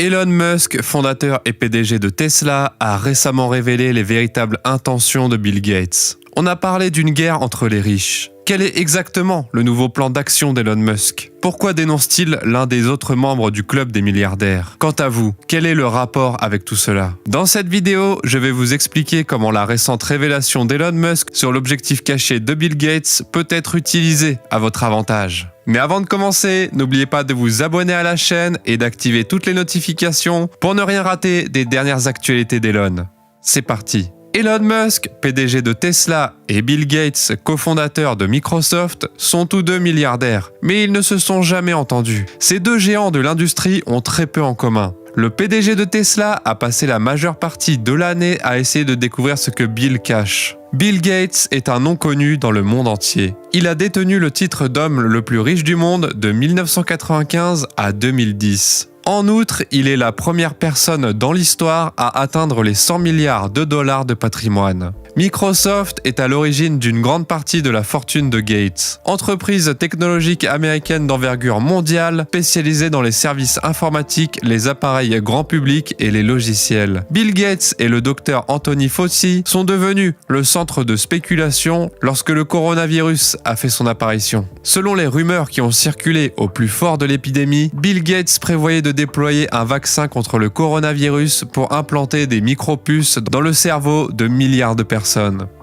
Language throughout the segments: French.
Elon Musk, fondateur et PDG de Tesla, a récemment révélé les véritables intentions de Bill Gates. On a parlé d'une guerre entre les riches. Quel est exactement le nouveau plan d'action d'Elon Musk? Pourquoi dénonce-t-il l'un des autres membres du club des milliardaires? Quant à vous, quel est le rapport avec tout cela? Dans cette vidéo, je vais vous expliquer comment la récente révélation d'Elon Musk sur l'objectif caché de Bill Gates peut être utilisée à votre avantage. Mais avant de commencer, n'oubliez pas de vous abonner à la chaîne et d'activer toutes les notifications pour ne rien rater des dernières actualités d'Elon. C'est parti! Elon Musk, PDG de Tesla, et Bill Gates, cofondateur de Microsoft, sont tous deux milliardaires, mais ils ne se sont jamais entendus. Ces deux géants de l'industrie ont très peu en commun. Le PDG de Tesla a passé la majeure partie de l'année à essayer de découvrir ce que Bill cache. Bill Gates est un nom connu dans le monde entier. Il a détenu le titre d'homme le plus riche du monde de 1995 à 2010. En outre, il est la première personne dans l'histoire à atteindre les 100 milliards de dollars de patrimoine. Microsoft est à l'origine d'une grande partie de la fortune de Gates. Entreprise technologique américaine d'envergure mondiale, spécialisée dans les services informatiques, les appareils grand public et les logiciels. Bill Gates et le docteur Anthony Fauci sont devenus le centre de spéculation lorsque le coronavirus a fait son apparition. Selon les rumeurs qui ont circulé au plus fort de l'épidémie, Bill Gates prévoyait de déployer un vaccin contre le coronavirus pour implanter des micropuces dans le cerveau de milliards de personnes.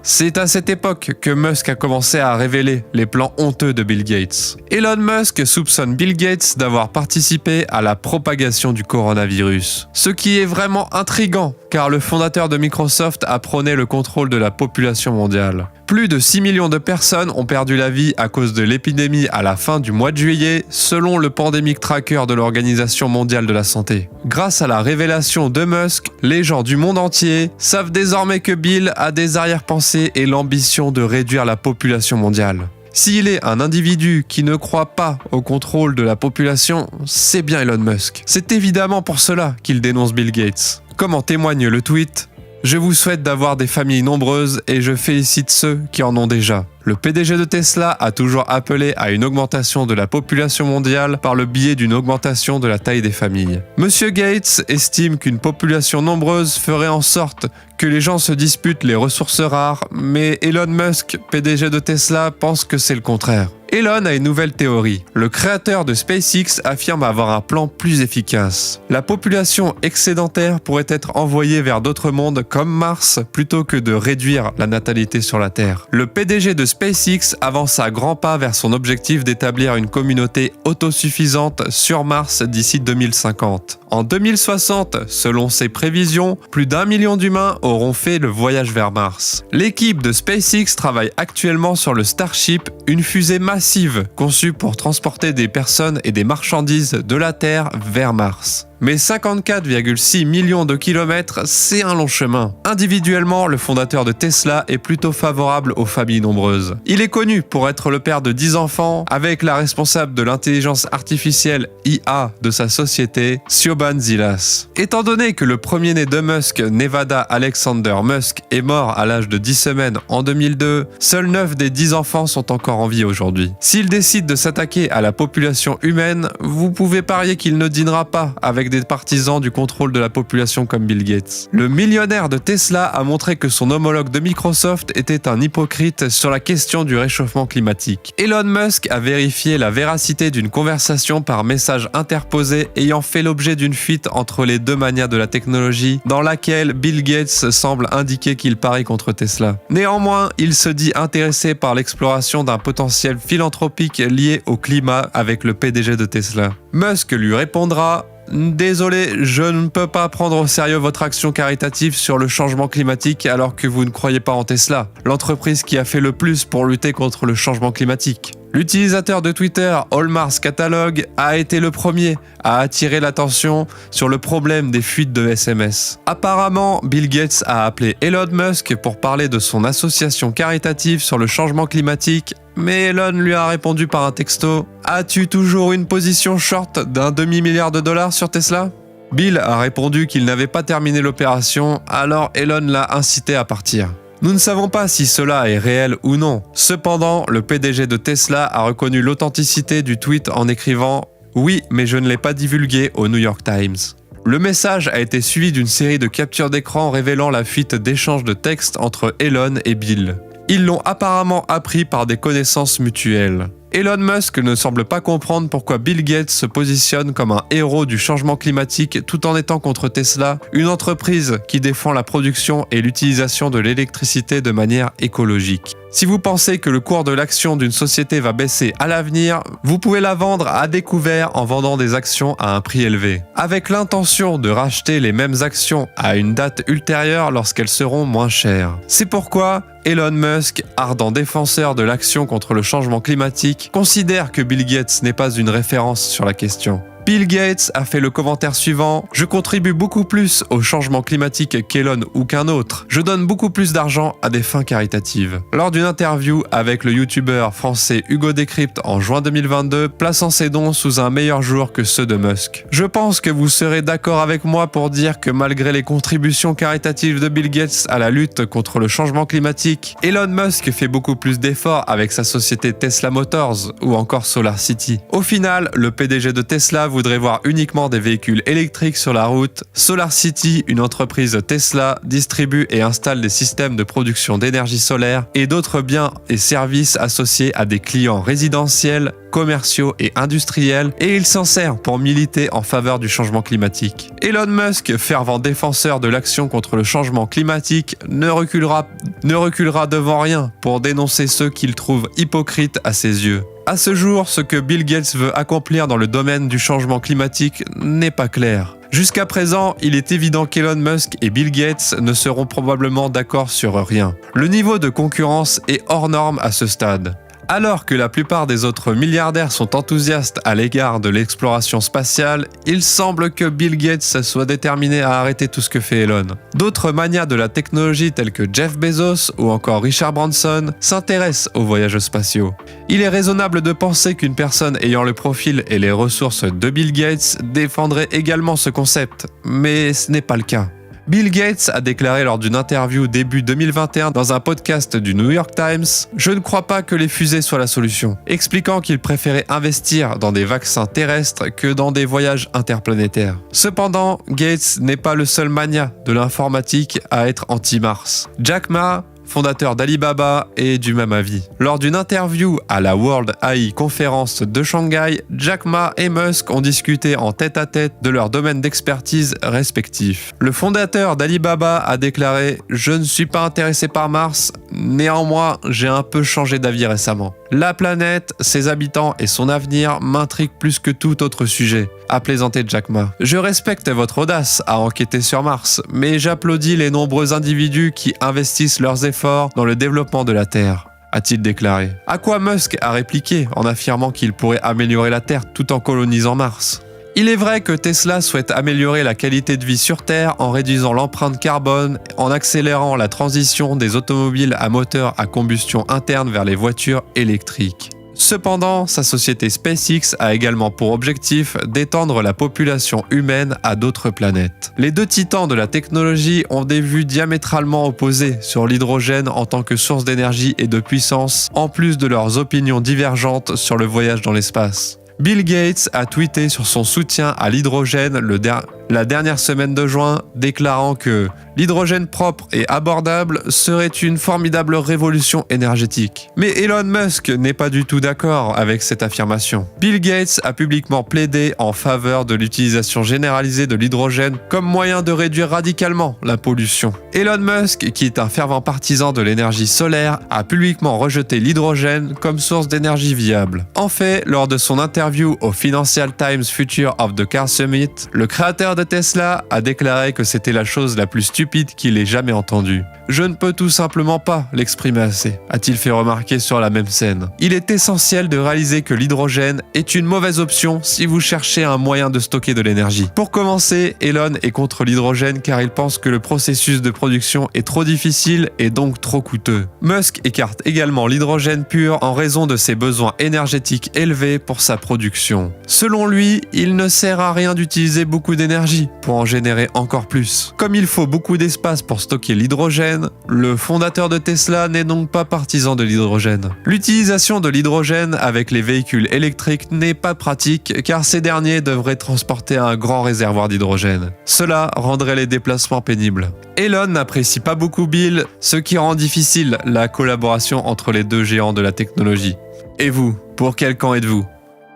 C'est à cette époque que Musk a commencé à révéler les plans honteux de Bill Gates. Elon Musk soupçonne Bill Gates d'avoir participé à la propagation du coronavirus. Ce qui est vraiment intriguant, car le fondateur de Microsoft a prôné le contrôle de la population mondiale. Plus de 6 millions de personnes ont perdu la vie à cause de l'épidémie à la fin du mois de juillet, selon le Pandemic Tracker de l'Organisation mondiale de la santé. Grâce à la révélation de Musk, les gens du monde entier savent désormais que Bill a des arrière-pensées et l'ambition de réduire la population mondiale. S'il est un individu qui ne croit pas au contrôle de la population, c'est bien Elon Musk. C'est évidemment pour cela qu'il dénonce Bill Gates. Comme en témoigne le tweet: « Je vous souhaite d'avoir des familles nombreuses et je félicite ceux qui en ont déjà. » Le PDG de Tesla a toujours appelé à une augmentation de la population mondiale par le biais d'une augmentation de la taille des familles. Monsieur Gates estime qu'une population nombreuse ferait en sorte que les gens se disputent les ressources rares, mais Elon Musk, PDG de Tesla, pense que c'est le contraire. Elon a une nouvelle théorie. Le créateur de SpaceX affirme avoir un plan plus efficace. La population excédentaire pourrait être envoyée vers d'autres mondes comme Mars plutôt que de réduire la natalité sur la Terre. Le PDG de SpaceX avance à grands pas vers son objectif d'établir une communauté autosuffisante sur Mars d'ici 2050. En 2060, selon ses prévisions, plus d'1 million d'humains auront fait le voyage vers Mars. L'équipe de SpaceX travaille actuellement sur le Starship, une fusée massive conçue pour transporter des personnes et des marchandises de la Terre vers Mars. Mais 54,6 millions de kilomètres, c'est un long chemin. Individuellement, le fondateur de Tesla est plutôt favorable aux familles nombreuses. Il est connu pour être le père de 10 enfants, avec la responsable de l'intelligence artificielle IA de sa société, Siobhan Zilas. Étant donné que le premier-né de Musk, Nevada Alexander Musk, est mort à l'âge de 10 semaines en 2002, seuls 9 des 10 enfants sont encore en vie aujourd'hui. S'il décide de s'attaquer à la population humaine, vous pouvez parier qu'il ne dînera pas avec des partisans du contrôle de la population comme Bill Gates. Le millionnaire de Tesla a montré que son homologue de Microsoft était un hypocrite sur la question du réchauffement climatique. Elon Musk a vérifié la véracité d'une conversation par message interposé ayant fait l'objet d'une fuite entre les deux manias de la technologie, dans laquelle Bill Gates semble indiquer qu'il parie contre Tesla. Néanmoins, il se dit intéressé par l'exploration d'un potentiel philanthropique lié au climat avec le PDG de Tesla. Musk lui répondra: « Désolé, je ne peux pas prendre au sérieux votre action caritative sur le changement climatique alors que vous ne croyez pas en Tesla, l'entreprise qui a fait le plus pour lutter contre le changement climatique. » L'utilisateur de Twitter, Allmars Catalog, a été le premier à attirer l'attention sur le problème des fuites de SMS. Apparemment, Bill Gates a appelé Elon Musk pour parler de son association caritative sur le changement climatique, mais Elon lui a répondu par un texto: « As-tu toujours une position short d'un demi-milliard de dollars sur Tesla ?» Bill a répondu qu'il n'avait pas terminé l'opération, alors Elon l'a incité à partir. Nous ne savons pas si cela est réel ou non. Cependant, le PDG de Tesla a reconnu l'authenticité du tweet en écrivant « Oui, mais je ne l'ai pas divulgué au New York Times ». Le message a été suivi d'une série de captures d'écran révélant la fuite d'échanges de textes entre Elon et Bill. Ils l'ont apparemment appris par des connaissances mutuelles. Elon Musk ne semble pas comprendre pourquoi Bill Gates se positionne comme un héros du changement climatique tout en étant contre Tesla, une entreprise qui défend la production et l'utilisation de l'électricité de manière écologique. Si vous pensez que le cours de l'action d'une société va baisser à l'avenir, vous pouvez la vendre à découvert en vendant des actions à un prix élevé, avec l'intention de racheter les mêmes actions à une date ultérieure lorsqu'elles seront moins chères. C'est pourquoi Elon Musk, ardent défenseur de l'action contre le changement climatique, considère que Bill Gates n'est pas une référence sur la question. Bill Gates a fait le commentaire suivant « Je contribue beaucoup plus au changement climatique qu'Elon ou qu'un autre. Je donne beaucoup plus d'argent à des fins caritatives. » Lors d'une interview avec le youtubeur français Hugo Décrypte en juin 2022, plaçant ses dons sous un meilleur jour que ceux de Musk. « Je pense que vous serez d'accord avec moi pour dire que malgré les contributions caritatives de Bill Gates à la lutte contre le changement climatique, Elon Musk fait beaucoup plus d'efforts avec sa société Tesla Motors ou encore SolarCity. Au final, le PDG de Tesla voudrait voir uniquement des véhicules électriques sur la route. SolarCity, une entreprise Tesla, distribue et installe des systèmes de production d'énergie solaire et d'autres biens et services associés à des clients résidentiels, commerciaux et industriels, et il s'en sert pour militer en faveur du changement climatique. Elon Musk, fervent défenseur de l'action contre le changement climatique, ne reculera devant rien pour dénoncer ceux qu'il trouve hypocrites à ses yeux. À ce jour, ce que Bill Gates veut accomplir dans le domaine du changement climatique n'est pas clair. Jusqu'à présent, il est évident qu'Elon Musk et Bill Gates ne seront probablement d'accord sur rien. Le niveau de concurrence est hors norme à ce stade. Alors que la plupart des autres milliardaires sont enthousiastes à l'égard de l'exploration spatiale, il semble que Bill Gates soit déterminé à arrêter tout ce que fait Elon. D'autres manias de la technologie tels que Jeff Bezos ou encore Richard Branson s'intéressent aux voyages spatiaux. Il est raisonnable de penser qu'une personne ayant le profil et les ressources de Bill Gates défendrait également ce concept, mais ce n'est pas le cas. Bill Gates a déclaré lors d'une interview début 2021 dans un podcast du New York Times « Je ne crois pas que les fusées soient la solution », expliquant qu'il préférait investir dans des vaccins terrestres que dans des voyages interplanétaires. Cependant, Gates n'est pas le seul mania de l'informatique à être anti-Mars. Jack Ma, fondateur d'Alibaba, est du même avis. Lors d'une interview à la World AI Conference de Shanghai, Jack Ma et Musk ont discuté en tête-à-tête de leurs domaines d'expertise respectifs. Le fondateur d'Alibaba a déclaré « Je ne suis pas intéressé par Mars, néanmoins j'ai un peu changé d'avis récemment. La planète, ses habitants et son avenir m'intriguent plus que tout autre sujet », a plaisanté Jack Ma. « Je respecte votre audace à enquêter sur Mars, mais j'applaudis les nombreux individus qui investissent leurs efforts dans le développement de la Terre », a-t-il déclaré. À quoi Musk a répliqué en affirmant qu'il pourrait améliorer la Terre tout en colonisant Mars. Il est vrai que Tesla souhaite améliorer la qualité de vie sur Terre en réduisant l'empreinte carbone, en accélérant la transition des automobiles à moteur à combustion interne vers les voitures électriques. Cependant, sa société SpaceX a également pour objectif d'étendre la population humaine à d'autres planètes. Les deux titans de la technologie ont des vues diamétralement opposées sur l'hydrogène en tant que source d'énergie et de puissance, en plus de leurs opinions divergentes sur le voyage dans l'espace. Bill Gates a tweeté sur son soutien à l'hydrogène la dernière semaine de juin, déclarant que l'hydrogène propre et abordable serait une formidable révolution énergétique. Mais Elon Musk n'est pas du tout d'accord avec cette affirmation. Bill Gates a publiquement plaidé en faveur de l'utilisation généralisée de l'hydrogène comme moyen de réduire radicalement la pollution. Elon Musk, qui est un fervent partisan de l'énergie solaire, a publiquement rejeté l'hydrogène comme source d'énergie viable. En fait, lors de son interview au Financial Times Future of the Car Summit, le créateur de Tesla a déclaré que c'était la chose la plus stupide qu'il ait jamais entendue. « Je ne peux tout simplement pas l'exprimer assez », a-t-il fait remarquer sur la même scène. Il est essentiel de réaliser que l'hydrogène est une mauvaise option si vous cherchez un moyen de stocker de l'énergie. Pour commencer, Elon est contre l'hydrogène car il pense que le processus de production est trop difficile et donc trop coûteux. Musk écarte également l'hydrogène pur en raison de ses besoins énergétiques élevés pour sa production. Selon lui, il ne sert à rien d'utiliser beaucoup d'énergie pour en générer encore plus. Comme il faut beaucoup d'espace pour stocker l'hydrogène, l'hydrogène? Le fondateur de Tesla n'est donc pas partisan de l'hydrogène. L'utilisation de l'hydrogène avec les véhicules électriques n'est pas pratique car ces derniers devraient transporter un grand réservoir d'hydrogène. Cela rendrait les déplacements pénibles. Elon n'apprécie pas beaucoup Bill, ce qui rend difficile la collaboration entre les deux géants de la technologie. Et vous, pour quel camp êtes-vous?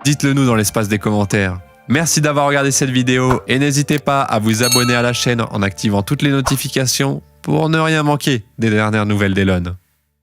Dites-le nous dans l'espace des commentaires. Merci d'avoir regardé cette vidéo et n'hésitez pas à vous abonner à la chaîne en activant toutes les notifications pour ne rien manquer des dernières nouvelles d'Elon.